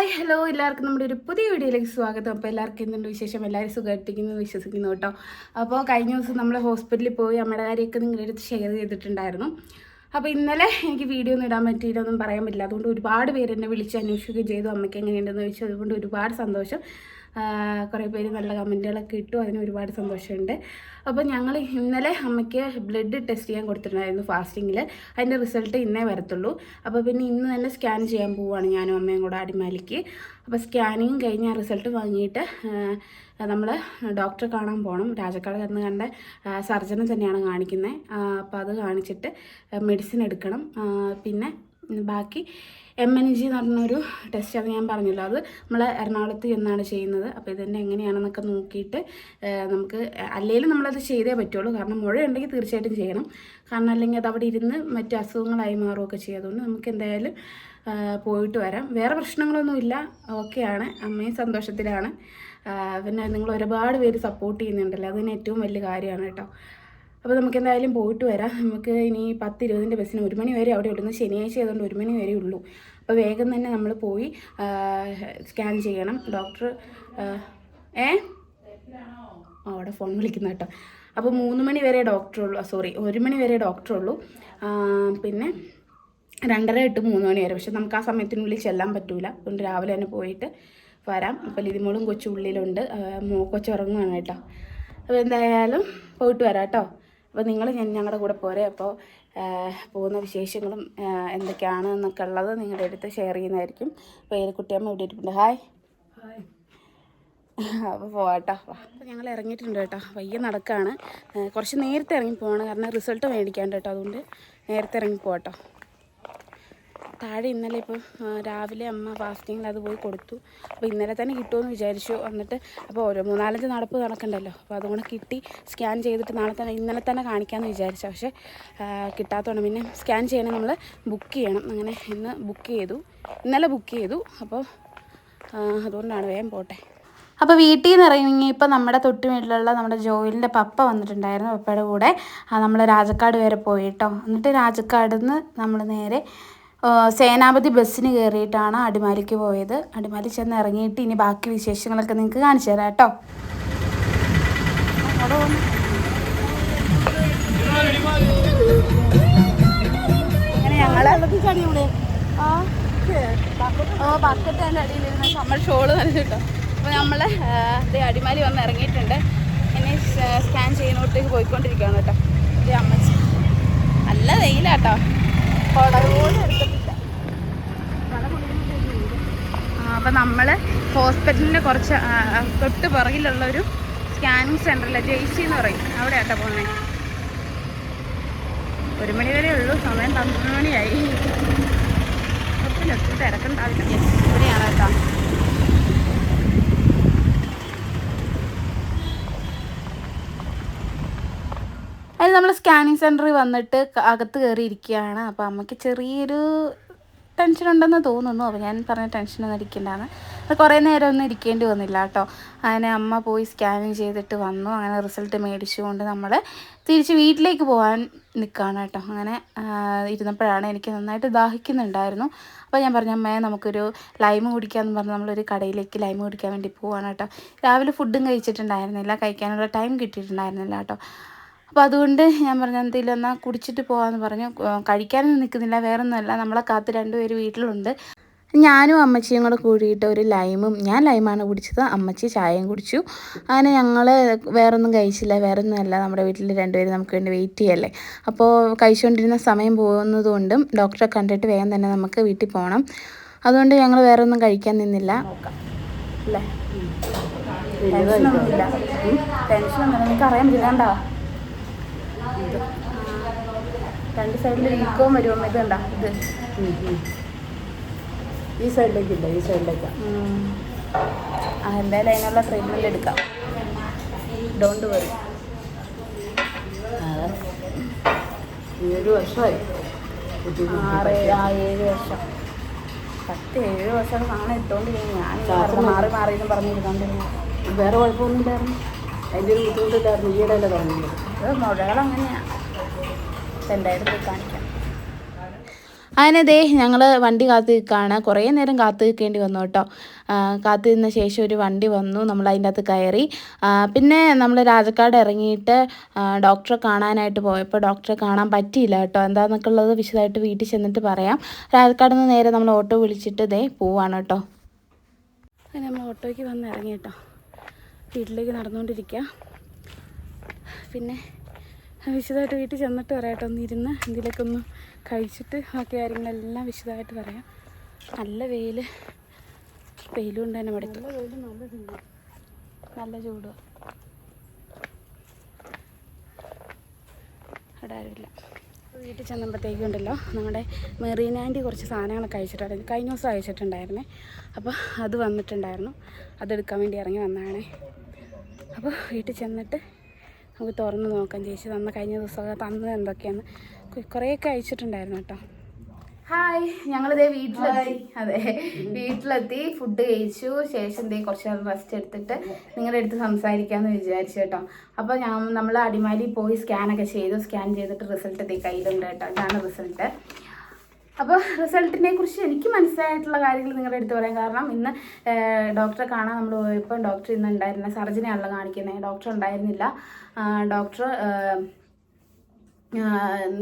Hi hello എല്ലാവർക്കും നമ്മുടെ ഒരു പുതിയ വീഡിയോയിലേക്ക് സ്വാഗതം. അപ്പോൾ എല്ലാവർക്കും എന്തുണ്ട് വിശേഷം? എല്ലാവരും സുഖമായിട്ടിരിക്കുന്നു വിശ്വസിക്കുന്നു കേട്ടോ. അപ്പോൾ കഴിഞ്ഞ ദിവസം നമ്മൾ ഹോസ്പിറ്റലിൽ പോയി അമ്മയുടെ കാര്യമൊക്കെ നിങ്ങളുടെ അടുത്ത് ഷെയർ ചെയ്തിട്ടുണ്ടായിരുന്നു. അപ്പോൾ ഇന്നലെ എനിക്ക് വീഡിയോ ഒന്നും ഇടാൻ പറ്റിയില്ല, ഒന്നും പറയാൻ പറ്റില്ല. അതുകൊണ്ട് ഒരുപാട് പേര് എന്നെ വിളിച്ച് അന്വേഷിക്കുകയും ചെയ്തു അമ്മയ്ക്ക് എങ്ങനെയുണ്ടെന്ന് ചോദിച്ചു. അതുകൊണ്ട് ഒരുപാട് സന്തോഷം. കുറേ പേര് നല്ല കമൻറ്റുകളൊക്കെ ഇട്ടു, അതിന് ഒരുപാട് സന്തോഷമുണ്ട്. അപ്പോൾ ഞങ്ങൾ ഇന്നലെ അമ്മയ്ക്ക് ബ്ലഡ് ടെസ്റ്റ് ചെയ്യാൻ കൊടുത്തിട്ടുണ്ടായിരുന്നു ഫാസ്റ്റിങ്ങിൽ. അതിൻ്റെ റിസൾട്ട് ഇന്നേ വരത്തുള്ളൂ. അപ്പോൾ പിന്നെ ഇന്ന് തന്നെ സ്കാൻ ചെയ്യാൻ പോവുകയാണ് ഞാനും അമ്മയും കൂടെ അടിമാലിക്ക്. അപ്പോൾ സ്കാനിങ് കഴിഞ്ഞ് ആ റിസൾട്ട് വാങ്ങിയിട്ട് നമ്മൾ ഡോക്ടറെ കാണാൻ പോകണം. രാജക്കാട് എന്ന് കണ്ട സർജനെ തന്നെയാണ് കാണിക്കുന്നത്. അപ്പോൾ അത് കാണിച്ചിട്ട് മെഡിസിൻ എടുക്കണം. പിന്നെ ബാക്കി MNG എന്ന് പറഞ്ഞൊരു ടെസ്റ്റ്, അത് ഞാൻ പറഞ്ഞല്ലോ, അത് നമ്മൾ എറണാകുളത്ത് ചെന്നാണ് ചെയ്യുന്നത്. അപ്പോൾ ഇതെന്നെ എങ്ങനെയാണെന്നൊക്കെ നോക്കിയിട്ട് നമുക്ക് അല്ലെങ്കിലും നമ്മളത് ചെയ്തേ പറ്റുള്ളൂ. കാരണം മുഴയുണ്ടെങ്കിൽ തീർച്ചയായിട്ടും ചെയ്യണം. കാരണം അല്ലെങ്കിൽ അത് അവിടെ ഇരുന്ന് മറ്റു അസുഖങ്ങളായി മാറുകയൊക്കെ ചെയ്യും. അതുകൊണ്ട് നമുക്ക് എന്തായാലും പോയിട്ട് വരാം. വേറെ പ്രശ്നങ്ങളൊന്നുമില്ല, ഓക്കെയാണ്. അമ്മയും സന്തോഷത്തിലാണ്. പിന്നെ നിങ്ങൾ ഒരുപാട് പേര് സപ്പോർട്ട് ചെയ്യുന്നുണ്ടല്ലോ, അതിന് ഏറ്റവും വലിയ കാര്യമാണ് കേട്ടോ. അപ്പോൾ നമുക്ക് എന്തായാലും പോയിട്ട് വരാം. നമുക്ക് ഇനി 10:20 ബസ്സിന് 1 മണി വരെ അവിടെ ഉള്ളൂ. ശനിയാഴ്ച ആയതുകൊണ്ട് 1 മണി വരെ ഉള്ളൂ. അപ്പോൾ വേഗം തന്നെ നമ്മൾ പോയി സ്കാൻ ചെയ്യണം. ഡോക്ടർ അവിടെ ഫോൺ വിളിക്കുന്ന കേട്ടോ. അപ്പോൾ 3 മണി വരെ ഡോക്ടറുള്ളൂ, 1 മണി വരെ ഡോക്ടറുള്ളൂ. പിന്നെ 2:30 to 3 മണി വരെ. പക്ഷെ നമുക്ക് ആ സമയത്തിനുള്ളിൽ ചെല്ലാൻ പറ്റൂല. അതുകൊണ്ട് രാവിലെ തന്നെ പോയിട്ട് വരാം. അപ്പോൾ ലിതിമോളും കൊച്ചുള്ളിലുണ്ട്, കൊച്ചുറങ്ങുകയാണ് കേട്ടോ. അപ്പോൾ എന്തായാലും പോയിട്ട് വരാം കേട്ടോ. അപ്പോൾ നിങ്ങൾ ഞങ്ങളുടെ കൂടെ പോരെ. അപ്പോൾ പോകുന്ന വിശേഷങ്ങളും എന്തൊക്കെയാണ് എന്നൊക്കെ ഉള്ളത് നിങ്ങളുടെ അടുത്ത് ഷെയർ ചെയ്യുന്നതായിരിക്കും. അപ്പോൾ ഏലിക്കുട്ടിയമ്മ ഇവിടെ ഇരിപ്പുണ്ട്. ഹായ്. അപ്പോൾ പോവാട്ടോ. അപ്പോൾ ഞങ്ങൾ ഇറങ്ങിയിട്ടുണ്ട് കേട്ടോ. വയ്യ നടക്കുകയാണ്. കുറച്ച് നേരത്തെ ഇറങ്ങി പോവാണ്, കാരണം റിസൾട്ട് മേടിക്കാണ്ട് കേട്ടോ. അതുകൊണ്ട് നേരത്തെ ഇറങ്ങി പോവാട്ടോ. താഴെ ഇന്നലെ ഇപ്പോൾ രാവിലെ അമ്മ ഫാസ്റ്റിങ്ങിൽ അത് പോയി കൊടുത്തു. അപ്പോൾ ഇന്നലെ തന്നെ കിട്ടുമെന്ന് വിചാരിച്ചു. എന്നിട്ട് അപ്പോൾ ഓരോ 3-4 നടപ്പ് നടക്കണ്ടല്ലോ. അപ്പോൾ അതുകൊണ്ട് കിട്ടി. സ്കാൻ ചെയ്തിട്ട് ഇന്നലെ തന്നെ കാണിക്കാമെന്ന് വിചാരിച്ചു. പക്ഷേ കിട്ടാത്തതുകൊണ്ട് പിന്നെ സ്കാൻ ചെയ്യണമെങ്കിൽ നമ്മൾ ബുക്ക് ചെയ്യണം. അങ്ങനെ ഇന്ന് ഇന്നലെ ബുക്ക് ചെയ്തു. അപ്പോൾ അതുകൊണ്ടാണ് വേഗം പോട്ടെ. അപ്പോൾ വീട്ടിൽ നിന്ന് ഇറങ്ങിയപ്പോൾ നമ്മുടെ തൊട്ടുവീട്ടിലുള്ള നമ്മുടെ ജോയിലിൻ്റെ പപ്പ വന്നിട്ടുണ്ടായിരുന്നു. പപ്പയുടെ കൂടെ നമ്മൾ രാജക്കാട് വരെ പോയി കേട്ടോ. എന്നിട്ട് രാജക്കാട് നിന്ന് നമ്മൾ നേരെ സേനാപതി ബസ്സിന് കയറിയിട്ടാണ് അടിമാലിക്ക് പോയത്. അടിമാലി ചെന്ന് ഇറങ്ങിയിട്ട് ഇനി ബാക്കി വിശേഷങ്ങളൊക്കെ നിങ്ങൾക്ക് കാണിച്ചു തരാം കേട്ടോ. അങ്ങനെ ഞങ്ങൾ ബക്കറ്റിൻ്റെ അടിയിലിരുന്ന് നമ്മൾ ഷോള് നനച്ചിട്ടോ. അപ്പോൾ നമ്മൾ അടിമാലി വന്ന് ഇറങ്ങിയിട്ടുണ്ട്. ഇനി സ്കാൻ ചെയ്യുന്നോട്ടേക്ക് പോയിക്കൊണ്ടിരിക്കുകയാണ് കേട്ടോ. ഇത് അമ്മച്ചി നല്ല വെയിലാട്ടോ. അപ്പം നമ്മൾ ഹോസ്പിറ്റലിൻ്റെ കുറച്ച് തൊട്ട് പുറകിലുള്ളൊരു സ്കാനിങ് സെൻ്ററിൽ JC എന്ന് പറയും, അവിടെ ആട്ടോ പോകുന്നത്. 1 മണി വരെ ഉള്ളൂ, സമയം 12 മണിയായി. ഒത്തിരി തിരക്കുണ്ടാവില്ല. ഇവിടെയാണ് കേട്ടോ. അതിന് നമ്മൾ സ്കാനിങ് സെൻറ്ററിൽ വന്നിട്ട് അകത്ത് കയറിയിരിക്കുകയാണ്. അപ്പോൾ അമ്മയ്ക്ക് ചെറിയൊരു ടെൻഷൻ ഉണ്ടെന്ന് തോന്നുന്നു. അപ്പോൾ ഞാൻ പറഞ്ഞ ടെൻഷനൊന്നും ഇരിക്കേണ്ടതാണ്. അത് കുറേ നേരം ഒന്നും ഇരിക്കേണ്ടി വന്നില്ല കേട്ടോ. അങ്ങനെ അമ്മ പോയി സ്കാനിങ് ചെയ്തിട്ട് വന്നു. അങ്ങനെ റിസൾട്ട് മേടിച്ചുകൊണ്ട് നമ്മൾ തിരിച്ച് വീട്ടിലേക്ക് പോകാൻ നിൽക്കുകയാണ് കേട്ടോ. അങ്ങനെ ഇരുന്നപ്പോഴാണ് എനിക്ക് നന്നായിട്ട് ദാഹിക്കുന്നുണ്ടായിരുന്നു. അപ്പോൾ ഞാൻ പറഞ്ഞു, അമ്മയെ നമുക്കൊരു ലൈം കുടിക്കാമെന്ന് പറഞ്ഞ് നമ്മളൊരു കടയിലേക്ക് ലൈം കുടിക്കാൻ വേണ്ടി പോവാണ് കേട്ടോ. രാവിലെ ഫുഡും കഴിച്ചിട്ടുണ്ടായിരുന്നില്ല, കഴിക്കാനുള്ള ടൈം കിട്ടിയിട്ടുണ്ടായിരുന്നില്ല കേട്ടോ. അപ്പോൾ അതുകൊണ്ട് ഞാൻ പറഞ്ഞു എന്തെങ്കിലും എന്നാൽ കുടിച്ചിട്ട് പോകാമെന്ന് പറഞ്ഞു. കഴിക്കാനൊന്നും നിൽക്കുന്നില്ല, വേറെ ഒന്നുമല്ല, നമ്മളെ കാത്ത് 2 പേര് വീട്ടിലുണ്ട്. ഞാനും അമ്മച്ചിയും കൂടെ കൂടിയിട്ട് ഒരു ലൈമും, ഞാൻ ലൈമാണ് കുടിച്ചത്, അമ്മച്ചി ചായയും കുടിച്ചു. അങ്ങനെ ഞങ്ങൾ വേറൊന്നും കഴിച്ചില്ല. വേറെ ഒന്നുമല്ല, നമ്മുടെ വീട്ടിൽ 2 പേര് നമുക്ക് വേണ്ടി വെയിറ്റ് ചെയ്യല്ലേ. അപ്പോൾ കഴിച്ചുകൊണ്ടിരുന്ന സമയം പോകുന്നതുകൊണ്ടും ഡോക്ടറെ കണ്ടിട്ട് വേഗം തന്നെ നമുക്ക് വീട്ടിൽ പോകണം. അതുകൊണ്ട് ഞങ്ങൾ വേറെ ഒന്നും കഴിക്കാൻ നിന്നില്ല. അല്ലേ, ടെൻഷനൊന്നുമില്ല. നിങ്ങൾക്ക് അറിയാൻ പറ്റില്ലാണ്ടോ. 2 സൈഡിൽ വീക്കവും വരുമ്പോൾ ഇതുണ്ടോ, ഇത് ഈ സൈഡിലേക്കില്ല, ഈ സൈഡിലേക്കാണ്. എന്തായാലും അതിനുള്ള ട്രീറ്റ്മെൻറ്റ് എടുക്കാം. Don't worry. 7 വർഷമായി. 7 വർഷം. 7 വർഷം സാധനം ഇട്ടുകൊണ്ടിരിക്കുന്നു. ഞാൻ മാറിയെന്ന് പറഞ്ഞിരുന്നോണ്ടിരുന്നു. വേറെ കുഴപ്പമൊന്നുമില്ലായിരുന്നു, അതിൻ്റെ ഒരു ബുദ്ധിമുട്ടില്ലായിരുന്നു. ഈയിടെയല്ലേ തുടങ്ങിയത്. മുഴകൾ അങ്ങനെയാണ്. എന്തായാലും പോയി കാണിക്കാം. അങ്ങനെ ദേ ഞങ്ങൾ വണ്ടി കാത്തു നിൽക്കുകയാണ്. കുറേ നേരം കാത്തു നിൽക്കേണ്ടി വന്നു കേട്ടോ. കാത്തു നിന്ന ശേഷം ഒരു വണ്ടി വന്നു, നമ്മൾ അതിൻ്റെ അകത്ത് കയറി. പിന്നെ നമ്മൾ രാജക്കാട് ഇറങ്ങിയിട്ട് ഡോക്ടറെ കാണാനായിട്ട് പോയപ്പോൾ ഡോക്ടറെ കാണാൻ പറ്റിയില്ല കേട്ടോ. എന്താണെന്നൊക്കെ ഉള്ളത് വിശദമായിട്ട് വീട്ടിൽ ചെന്നിട്ട് പറയാം. രാജക്കാട് നിന്ന് നേരെ നമ്മൾ ഓട്ടോ വിളിച്ചിട്ട് ദേ പോവാണ് കേട്ടോ. അങ്ങനെ നമ്മൾ ഓട്ടോയ്ക്ക് വന്ന് ഇറങ്ങി കേട്ടോ. വീട്ടിലേക്ക് നടന്നുകൊണ്ടിരിക്കുക. പിന്നെ വിശദമായിട്ട് വീട്ടിൽ ചെന്നിട്ട് പറയാം കേട്ടോ. ഒന്നിരുന്ന് എന്തെങ്കിലുമൊക്കെ ഒന്ന് കഴിച്ചിട്ട് ബാക്കി കാര്യങ്ങളെല്ലാം വിശദമായിട്ട് പറയാം. നല്ല വെയിലും കൊണ്ട് തന്നെ മടുത്തു. നല്ല ചൂട്. അവിടെ ആരുമില്ല. വീട്ടിൽ ചെന്നപ്പോഴത്തേക്കും ഉണ്ടല്ലോ നമ്മുടെ മെറീനാൻറ്റി കുറച്ച് സാധനങ്ങളൊക്കെ അയച്ചിട്ടുണ്ടായിരുന്നു. കഴിഞ്ഞ ദിവസം അയച്ചിട്ടുണ്ടായിരുന്നേ. അപ്പോൾ അത് വന്നിട്ടുണ്ടായിരുന്നു. അതെടുക്കാൻ വേണ്ടി ഇറങ്ങി വന്നതാണേ. അപ്പോൾ വീട്ടിൽ ചെന്നിട്ട് നമുക്ക് തുറന്ന് നോക്കാം. ചേച്ചി കഴിഞ്ഞ ദിവസമൊക്കെ തന്നത് എന്തൊക്കെയാണ്. കുറേയൊക്കെ അയച്ചിട്ടുണ്ടായിരുന്നു കേട്ടോ. ഹായ്, ഞങ്ങളിതേ വീട്ടിലെത്തി. അതെ, വീട്ടിലെത്തി ഫുഡ് കഴിച്ചു ശേഷം കുറച്ച് നേരം റെസ്റ്റ് എടുത്തിട്ട് നിങ്ങളുടെ അടുത്ത് സംസാരിക്കാമെന്ന് വിചാരിച്ചു കേട്ടോ. അപ്പോൾ നമ്മൾ അടിമാലി പോയി സ്കാനൊക്കെ ചെയ്തു. സ്കാൻ ചെയ്തിട്ട് റിസൾട്ട് കയ്യിലുണ്ട് കേട്ടോ. ഇതാണ് റിസൾട്ട്. അപ്പോൾ റിസൾട്ടിനെ കുറിച്ച് എനിക്ക് മനസ്സിലായിട്ടുള്ള കാര്യങ്ങൾ നിങ്ങളുടെ അടുത്ത് പറയാം. കാരണം ഇന്ന് ഡോക്ടറെ കാണാൻ നമ്മൾ പോയപ്പോൾ ഡോക്ടർ ഇന്ന് ഉണ്ടായിരുന്നില്ല. സർജനെയാണല്ലോ കാണിക്കുന്നത്. ഡോക്ടർ ഉണ്ടായിരുന്നില്ല. ഡോക്ടർ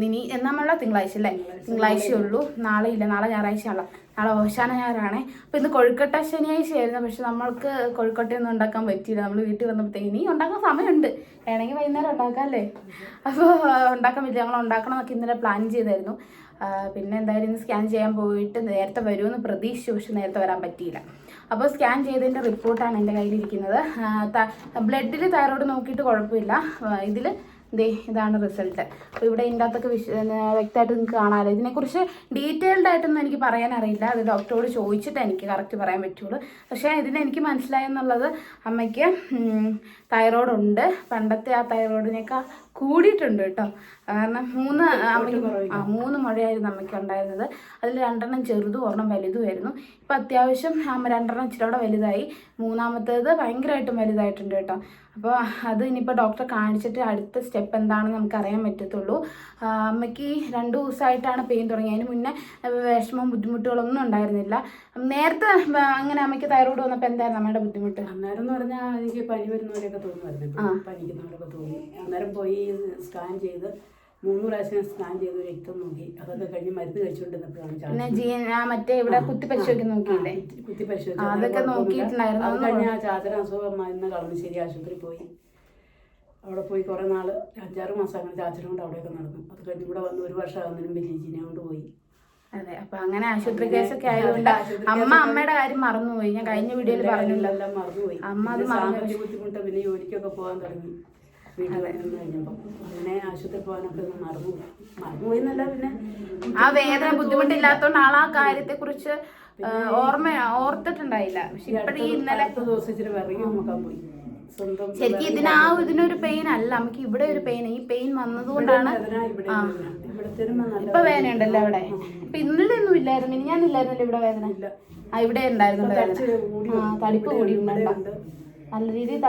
ഇനി നമ്മളുടെ തിങ്കളാഴ്ച അല്ലേ? തിങ്കളാഴ്ചയുള്ളൂ. നാളെ ഇല്ല, നാളെ ഞായറാഴ്ചയാണല്ലോ. നാളെ ഓശാന ഞായറാണേ. അപ്പോൾ ഇന്ന് കൊഴുക്കട്ട ശനിയാഴ്ചയായിരുന്നു. പക്ഷെ നമ്മൾക്ക് കൊഴുക്കട്ടയൊന്നും ഉണ്ടാക്കാൻ പറ്റിയില്ല. നമ്മൾ വീട്ടിൽ വന്നപ്പോഴത്തേക്ക് ഇനി ഉണ്ടാക്കാൻ സമയമുണ്ട്, വേണമെങ്കിൽ വൈകുന്നേരം ഉണ്ടാക്കാം അല്ലേ? അപ്പോൾ ഉണ്ടാക്കാൻ പറ്റില്ല. ഞങ്ങൾ ഉണ്ടാക്കണമെന്നൊക്കെ ഇന്നലെ പ്ലാൻ ചെയ്തായിരുന്നു. പിന്നെ എന്തായാലും ഇന്ന് സ്കാൻ ചെയ്യാൻ പോയിട്ട് നേരത്തെ വരുമെന്ന് പ്രതീക്ഷിച്ചു. പക്ഷെ നേരത്തെ വരാൻ പറ്റിയില്ല. അപ്പോൾ സ്കാൻ ചെയ്തതിൻ്റെ റിപ്പോർട്ടാണ് എൻ്റെ കയ്യിലിരിക്കുന്നത്. ബ്ലഡിൽ തൈറോയ്ഡ് നോക്കിയിട്ട് കുഴപ്പമില്ല. ഇതാണ് റിസൾട്ട്. അപ്പോൾ ഇവിടെ ഇതിൻ്റെ അകത്തൊക്കെ വ്യക്തമായിട്ട് നിങ്ങൾക്ക് കാണാമല്ലോ. ഇതിനെക്കുറിച്ച് ഡീറ്റെയിൽഡ് ആയിട്ടൊന്നും എനിക്ക് പറയാൻ അറിയില്ല. അത് ഡോക്ടറോട് ചോദിച്ചിട്ട് എനിക്ക് കറക്റ്റ് പറയാൻ പറ്റുള്ളൂ. പക്ഷേ എനിക്ക് മനസ്സിലായെന്നുള്ളത് അമ്മയ്ക്ക് തൈറോയ്ഡ് ഉണ്ട്. പണ്ടത്തെ ആ തൈറോയ്ഡിനേക്കാൾ കൂടിയിട്ടുണ്ട് കേട്ടോ. കാരണം 3 മുഴയായിരുന്നു അമ്മയ്ക്ക് ഉണ്ടായിരുന്നത്. അതിൽ 2 ചെറുതും 1 വലുതുമായിരുന്നു. ഇപ്പം അത്യാവശ്യം 2 ഇച്ചിരി വലുതായി. 3-മത്തേത് ഭയങ്കരമായിട്ടും വലുതായിട്ടുണ്ട് കേട്ടോ. അപ്പോൾ അത് ഇനിയിപ്പോൾ ഡോക്ടറെ കാണിച്ചിട്ട് അടുത്ത സ്റ്റെപ്പ് എന്താണെന്ന് നമുക്ക് അറിയാൻ പറ്റത്തുള്ളൂ. അമ്മയ്ക്ക് 2 ദിവസമായിട്ടാണ് പെയിൻ തുടങ്ങി. അതിന് മുന്നേ വിഷമവും ബുദ്ധിമുട്ടുകളൊന്നും ഉണ്ടായിരുന്നില്ല. നേരത്തെ അങ്ങനെ അമ്മയ്ക്ക് തൈറോയ്ഡ് വന്നപ്പോൾ എന്തായിരുന്നു അമ്മയുടെ ബുദ്ധിമുട്ട്? അന്നേരം എന്ന് പറഞ്ഞാൽ എനിക്ക് പനി വരുന്നവരൊക്കെ തോന്നുമായിരുന്നു. പനിക്കുന്നവരൊക്കെ തോന്നി. അന്നേരം പോയി സ്കാൻ ചെയ്ത് 3 പ്രാവശ്യം സ്കാൻ ചെയ്ത് രക്തം നോക്കി. അതൊക്കെ കഴിഞ്ഞ് മരുന്ന് കഴിച്ചുകൊണ്ടിരുന്നപ്പോഴാണ് മറ്റേ ഇവിടെ കുത്തിപ്പരിശോധിക്ക് നോക്കിയില്ലേ? കുത്തിപ്പരിശോധിച്ചു. അതൊക്കെ നോക്കിയിട്ടുണ്ടായിരുന്നു. അത് കഴിഞ്ഞ ചാച്ചന അസുഖം മരുന്ന് കളമശ്ശേരി ആശുപത്രി പോയി. അവിടെ പോയി കുറേ നാൾ 5-6 മാസം അങ്ങനെ ചാച്ചനും കൊണ്ട് അവിടെയൊക്കെ നടന്നു. അത് കഴിഞ്ഞ് ഇവിടെ വന്ന് 1 വർഷം ആകുന്നതിനും ബിലീജിനെ കൊണ്ട് പോയി. അതെ, അപ്പൊ അങ്ങനെ ആശുപത്രി കേസൊക്കെ ആയതുകൊണ്ട് അമ്മയുടെ കാര്യം മറന്നുപോയി. ഞാൻ കഴിഞ്ഞ വീഡിയോയിൽ പറഞ്ഞില്ല, എല്ലാം മറന്നുപോയി. അമ്മ അത് സാമ്പത്തിക ബുദ്ധിമുട്ട്. പിന്നെ ജോലിക്കൊക്കെ പോകാൻ തുടങ്ങി. വീട്ടിൽ നിന്ന് കഴിഞ്ഞപ്പോൾ പിന്നെ ആശുപത്രി പോകാനൊക്കെ മറന്നുപോയി എന്നല്ല, പിന്നെ ആ വേദന ബുദ്ധിമുട്ടില്ലാത്തതുകൊണ്ട് ആ കാര്യത്തെ കുറിച്ച് ഓർത്തിട്ടുണ്ടായില്ല. പക്ഷെ ഇപ്പഴീ ഇന്നലെ ദിവസം ഇച്ചിരി വിറകി നോക്കാൻ പോയി. ശരിക്കും ഇതിനൊരു പെയിൻ അല്ല, നമുക്ക് ഇവിടെ ഒരു പെയിൻ. ഈ പെയിൻ വന്നതുകൊണ്ടാണ്. ഇപ്പൊ വേദന ഉണ്ടല്ലോ അവിടെ. ഇപ്പൊ ഇന്നലെ ഒന്നും ഇല്ലായിരുന്നു, ഞാനില്ലായിരുന്നല്ലോ ഇവിടെ വേദന. ഇവിടെ ഉണ്ടായിരുന്നു തടിപ്പ് കൂടിയിട്ടുണ്ടോ? നല്ല രീതിയിൽ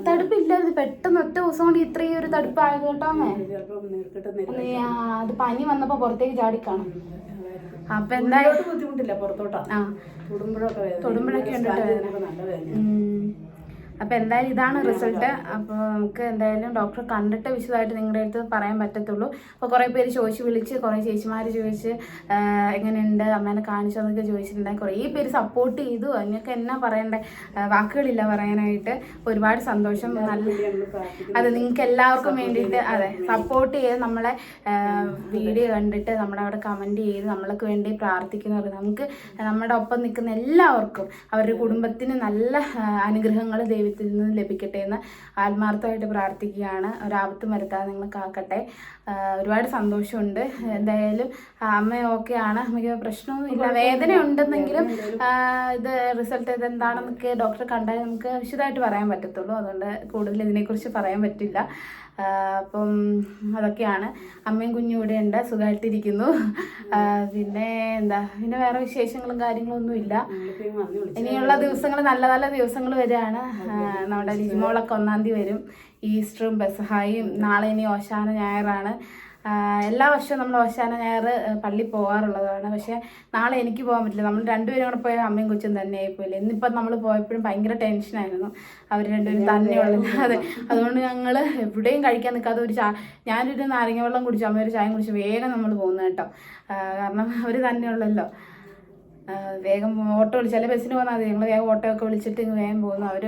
തടുപ്പ് ഇല്ലായിരുന്നു. പെട്ടെന്ന് ഒറ്റ ദിവസം കൊണ്ട് ഇത്രയും ഒരു തടുപ്പ് ആയത് കേട്ടോ അമ്മേ. അത് പനി വന്നപ്പോ പുറത്തേക്ക് ചാടിക്കാണും. അപ്പൊ എന്തായാലും ബുദ്ധിമുട്ടില്ല. പുറത്തോട്ടാ തൊടുമ്പോഴൊക്കെ ഉണ്ട് നല്ല വേദന. അപ്പോൾ എന്തായാലും ഇതാണ് റിസൾട്ട്. അപ്പോൾ നമുക്ക് എന്തായാലും ഡോക്ടറെ കണ്ടിട്ട് വിശദമായിട്ട് നിങ്ങളുടെ അടുത്ത് പറയാൻ പറ്റത്തുള്ളൂ. അപ്പോൾ കുറേ പേര് വിളിച്ച് കുറേ ചേച്ചിമാർ ചോദിച്ച് എങ്ങനെയുണ്ട് അമ്മേനെ കാണിച്ചതെന്നൊക്കെ ചോദിച്ചിട്ടുണ്ടായി. കുറേ പേര് സപ്പോർട്ട് ചെയ്തു. അതിനൊക്കെ എന്നാ പറയണ്ടേ, വാക്കുകളില്ല പറയാനായിട്ട്. ഒരുപാട് സന്തോഷം. അത് നിങ്ങൾക്ക് എല്ലാവർക്കും വേണ്ടിയിട്ട് സപ്പോർട്ട് ചെയ്ത് നമ്മളെ വീഡിയോ കണ്ടിട്ട് നമ്മുടെ അവിടെ കമൻറ്റ് ചെയ്ത് നമ്മൾക്ക് വേണ്ടി പ്രാർത്ഥിക്കുന്നവർ, നമുക്ക് നമ്മുടെ ഒപ്പം നിൽക്കുന്ന എല്ലാവർക്കും അവരുടെ കുടുംബത്തിന് നല്ല അനുഗ്രഹങ്ങൾ ദൈവത്തിൽ നിന്ന് ലഭിക്കട്ടെ എന്ന് ആത്മാർത്ഥമായിട്ട് പ്രാർത്ഥിക്കുകയാണ്. ഒരാപത്തും വരുത്താതെ നിങ്ങൾ കാക്കട്ടെ. ഒരുപാട് സന്തോഷമുണ്ട്. എന്തായാലും അമ്മ ഓക്കെയാണ്, അമ്മയ്ക്ക് പ്രശ്നമൊന്നുമില്ല. വേദന ഉണ്ടെന്നെങ്കിലും ഇത് റിസൾട്ട് ഇതെന്താണെന്നൊക്കെ ഡോക്ടറെ കണ്ടാൽ നമുക്ക് വിശദമായിട്ട് പറയാൻ പറ്റത്തുള്ളൂ. അതുകൊണ്ട് കൂടുതൽ ഇതിനെക്കുറിച്ച് പറയാൻ പറ്റില്ല. അപ്പം അതൊക്കെയാണ്. അമ്മയും കുഞ്ഞും ഇവിടെ ഉണ്ട്, സുഖമായിട്ടിരിക്കുന്നു. പിന്നെ പിന്നെ വേറെ വിശേഷങ്ങളും കാര്യങ്ങളൊന്നും ഇല്ല. ഇനിയുള്ള ദിവസങ്ങൾ നല്ല നല്ല ദിവസങ്ങൾ വരികയാണ്. നമ്മുടെ ലിജിമോളൊക്കെ 1-ാം തീയതി വരും. ഈസ്റ്ററും പെസഹായും നാളെ ഇനി ഓശാന ഞായറാണ്. എല്ലാ വർഷവും നമ്മൾ ഓശാന ഞായർ പള്ളി പോകാറുള്ളതാണ്. പക്ഷേ നാളെ എനിക്ക് പോകാൻ പറ്റില്ല. നമ്മൾ രണ്ടുപേരും കൂടെ പോയ അമ്മയും കൊച്ചും തന്നെ ആയിപ്പോയില്ല. ഇന്നിപ്പം നമ്മൾ പോയപ്പോഴും ഭയങ്കര ടെൻഷനായിരുന്നു. അവർ രണ്ടുപേരും തന്നെയുള്ളത്. അതെ, അതുകൊണ്ട് ഞങ്ങൾ എവിടെയും കഴിക്കാൻ നിൽക്കാതെ ഞാനൊരു നാരങ്ങ വെള്ളം കുടിച്ചു, അമ്മ ഒരു ചായം കുടിച്ച് വേഗം നമ്മൾ പോകുന്നത് കേട്ടോ. കാരണം അവർ തന്നെയുള്ളല്ലോ. വേഗം ഓട്ടോ വിളിച്ച്, അല്ലെങ്കിൽ ബസ്സിന് പോകാൻ മതി. ഞങ്ങൾ വേഗം ഓട്ടോ ഒക്കെ വിളിച്ചിട്ട് ഇങ്ങ് വേഗം പോകുന്നു. അവർ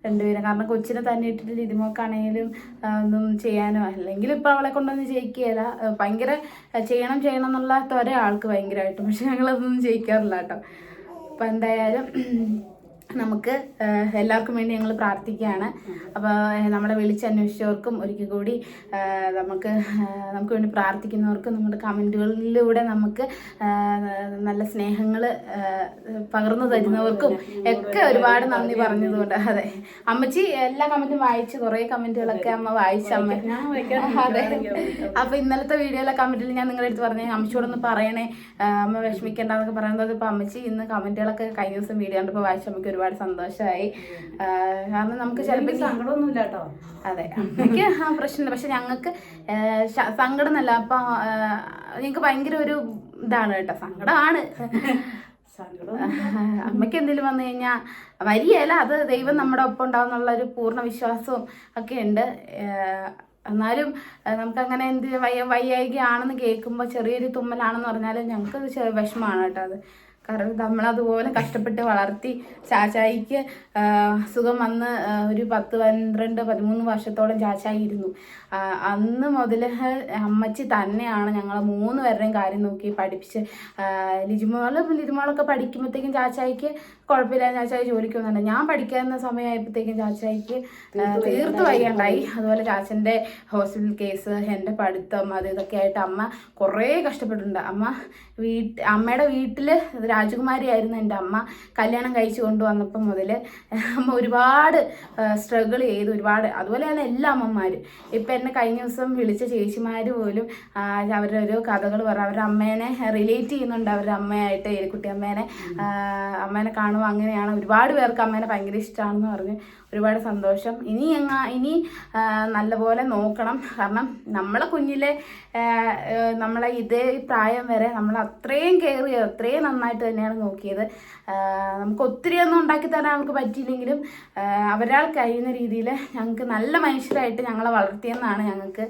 രണ്ടുപേരും. കാരണം കൊച്ചിനെ തന്നെ ഇട്ടിട്ട് ലിതിമോക്കാണെങ്കിലും ഒന്നും ചെയ്യാനോ അല്ലെങ്കിൽ ഇപ്പം അവളെ കൊണ്ടൊന്നും ചെയ്യിക്കുകയില്ല. ഭയങ്കര ചെയ്യണം എന്നുള്ള ത്വര ആൾക്ക് ഭയങ്കരമായിട്ടും. പക്ഷെ ഞങ്ങളതൊന്നും ചെയ്യിക്കാറില്ല കേട്ടോ. അപ്പം എന്തായാലും നമുക്ക് എല്ലാവർക്കും വേണ്ടി ഞങ്ങൾ പ്രാർത്ഥിക്കുകയാണ്. അപ്പോൾ നമ്മളെ വിളിച്ചന്വേഷിച്ചവർക്കും ഒരിക്കൽ കൂടി നമുക്ക് വേണ്ടി പ്രാർത്ഥിക്കുന്നവർക്കും നമ്മുടെ കമൻറ്റുകളിലൂടെ നമുക്ക് നല്ല സ്നേഹങ്ങൾ പകർന്നു തരുന്നവർക്കും ഒക്കെ ഒരുപാട് നന്ദി പറഞ്ഞതുകൊണ്ട്. അതെ, അമ്മച്ചി എല്ലാ കമൻറ്റും വായിച്ച്, കുറേ കമൻറ്റുകളൊക്കെ അമ്മ വായിച്ച അമ്മ. അതെ, അപ്പോൾ ഇന്നലത്തെ വീഡിയോയിലെ കമൻറ്റിൽ ഞാൻ നിങ്ങളുടെ അടുത്ത് പറഞ്ഞു അമ്മച്ചിയോടൊന്ന് പറയണേ, അമ്മ വിഷമിക്കേണ്ടെന്നൊക്കെ പറയുന്നത്. ഇപ്പോൾ അമ്മച്ചി ഇന്ന് കമൻറ്റുകളൊക്കെ കഴിഞ്ഞ ദിവസം വീഡിയോ കണ്ടപ്പോൾ വായിച്ച അമ്മയ്ക്ക് ഒരുപാട് സന്തോഷമായി. കാരണം നമുക്ക് ചിലപ്പോൾ സങ്കടമൊന്നുമില്ല കേട്ടോ. അതെ, എനിക്ക് ആ പ്രശ്നമില്ല. പക്ഷെ ഞങ്ങൾക്ക് സങ്കടം എന്നല്ല, അപ്പം ഞങ്ങൾക്ക് ഭയങ്കര ഒരു ഇതാണ് കേട്ടോ, സങ്കടമാണ്. അമ്മയ്ക്ക് എന്തെങ്കിലും വന്നു കഴിഞ്ഞാൽ വരികയല്ല, അത് ദൈവം നമ്മുടെ ഒപ്പം ഉണ്ടാവും എന്നുള്ളൊരു പൂർണ്ണ വിശ്വാസവും ഒക്കെ ഉണ്ട്. എന്നാലും നമുക്കങ്ങനെ എന്ത് വയ്യായികയാണെന്ന് കേൾക്കുമ്പോൾ ചെറിയൊരു തുമ്മലാണെന്ന് പറഞ്ഞാലും ഞങ്ങൾക്ക് വിഷമമാണ് കേട്ടോ അത്. കാരണം നമ്മളതുപോലെ കഷ്ടപ്പെട്ട് വളർത്തി ചാച്ചായിക്ക് സുഖം വന്ന് ഒരു 10, 12, 13 വർഷത്തോളം ചാച്ചായി ഇരുന്നു. അന്ന് മുതൽ അമ്മച്ചി തന്നെയാണ് ഞങ്ങളെ 3 പേരുടെയും കാര്യം നോക്കി പഠിപ്പിച്ച്. ലിജിമോളൊക്കെ പഠിക്കുമ്പോഴത്തേക്കും ചാച്ചായിക്ക് കുഴപ്പമില്ല, ചാച്ചായി ജോലിക്ക് വന്നിട്ടുണ്ട്. ഞാൻ പഠിക്കാവുന്ന സമയമായപ്പോഴത്തേക്കും ചാച്ചായിക്ക് തീർത്ത് വയ്യാണ്ടായി. അതുപോലെ ചാച്ചൻ്റെ ഹോസ്പിറ്റൽ കേസ്, എൻ്റെ പഠിത്തം, അത് ഇതൊക്കെ ആയിട്ട് അമ്മ കുറേ കഷ്ടപ്പെട്ടിട്ടുണ്ട്. അമ്മയുടെ വീട്ടിൽ രാജകുമാരി ആയിരുന്നു എൻ്റെ അമ്മ. കല്യാണം കഴിച്ച് കൊണ്ടുവന്നപ്പം മുതൽ അമ്മ ഒരുപാട് സ്ട്രഗിൾ ചെയ്ത് ഒരുപാട്. അതുപോലെയാണ് എല്ലാ അമ്മമാരും. ഇപ്പം എന്നെ കഴിഞ്ഞ ദിവസം വിളിച്ച ചേച്ചിമാർ പോലും അവരുടെ ഒരു കഥകൾ പറയും. അവരുടെ അമ്മേനെ റിലേറ്റ് ചെയ്യുന്നുണ്ട്, അവരുടെ അമ്മയായിട്ട് എലിക്കുട്ടി അമ്മേനെ കാണുമ്പോൾ അങ്ങനെയാണ്. ഒരുപാട് പേർക്ക് അമ്മേനെ ഭയങ്കര ഇഷ്ടമാണെന്ന് പറഞ്ഞ് ഒരുപാട് സന്തോഷം. ഇനി നല്ലപോലെ നോക്കണം. കാരണം നമ്മളെ കുഞ്ഞിലെ നമ്മളെ ഇതേ പ്രായം വരെ നമ്മൾ അത്രയും കെയർ ചെയ്ത് അത്രയും നന്നായിട്ട് തന്നെയാണ് നോക്കിയത്. നമുക്ക് ഒത്തിരി ഒന്നും ഉണ്ടാക്കി തരാൻ നമുക്ക് പറ്റിയില്ലെങ്കിലും അവരാൾ കഴിയുന്ന രീതിയിൽ ഞങ്ങൾക്ക് നല്ല മനുഷ്യരായിട്ട് ഞങ്ങളെ വളർത്തിയെന്നാണ് ഞങ്ങൾക്ക്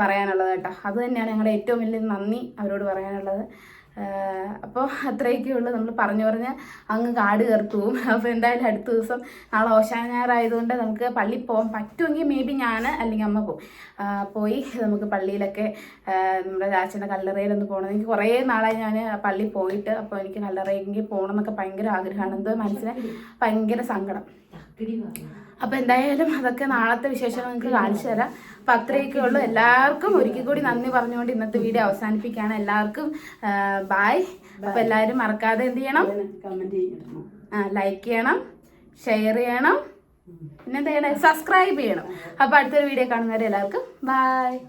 പറയാനുള്ളത് കേട്ടോ. അത് തന്നെയാണ് ഞങ്ങളുടെ ഏറ്റവും വലിയ നന്ദി അവരോട് പറയാനുള്ളത്. അപ്പോൾ അത്രയൊക്കെ ഉള്ളൂ. നമ്മൾ പറഞ്ഞ് അങ്ങ് കാട് കയറി പോവും. അപ്പോൾ എന്തായാലും അടുത്ത ദിവസം നാളെ ഓശാന ഞായറായതുകൊണ്ട് നമുക്ക് പള്ളിയിൽ പോകാൻ പറ്റുമെങ്കിൽ മേ ബി ഞാൻ അല്ലെങ്കിൽ അമ്മ പോയി നമുക്ക് പള്ളിയിലൊക്കെ നമ്മുടെ ചാച്ചൻ്റെ കല്ലറയിലൊന്ന് പോകണം. എനിക്ക് കുറേ നാളായി ഞാൻ പള്ളിയിൽ പോയിട്ട്. അപ്പോൾ എനിക്ക് കല്ലറയെങ്കിൽ പോകണം എന്നൊക്കെ ഭയങ്കര ആഗ്രഹമാണ്. എന്തോ മനസ്സിന് ഭയങ്കര സങ്കടം. അപ്പോൾ എന്തായാലും അതൊക്കെ നാളത്തെ വിശേഷം നിങ്ങൾക്ക് കാണിച്ചു തരാം. അപ്പം അത്രയൊക്കെ ഉള്ളൂ. എല്ലാവർക്കും ഒരിക്കൽ കൂടി നന്ദി പറഞ്ഞുകൊണ്ട് ഇന്നത്തെ വീഡിയോ അവസാനിപ്പിക്കുകയാണ്. എല്ലാവർക്കും ബായ്. അപ്പോൾ എല്ലാവരും മറക്കാതെ എന്ത് ചെയ്യണം, ലൈക്ക് ചെയ്യണം, ഷെയർ ചെയ്യണം, പിന്നെന്താ ചെയ്യണം, സബ്സ്ക്രൈബ് ചെയ്യണം. അപ്പോൾ അടുത്തൊരു വീഡിയോ കാണുന്നവരെ എല്ലാവർക്കും ബായ്.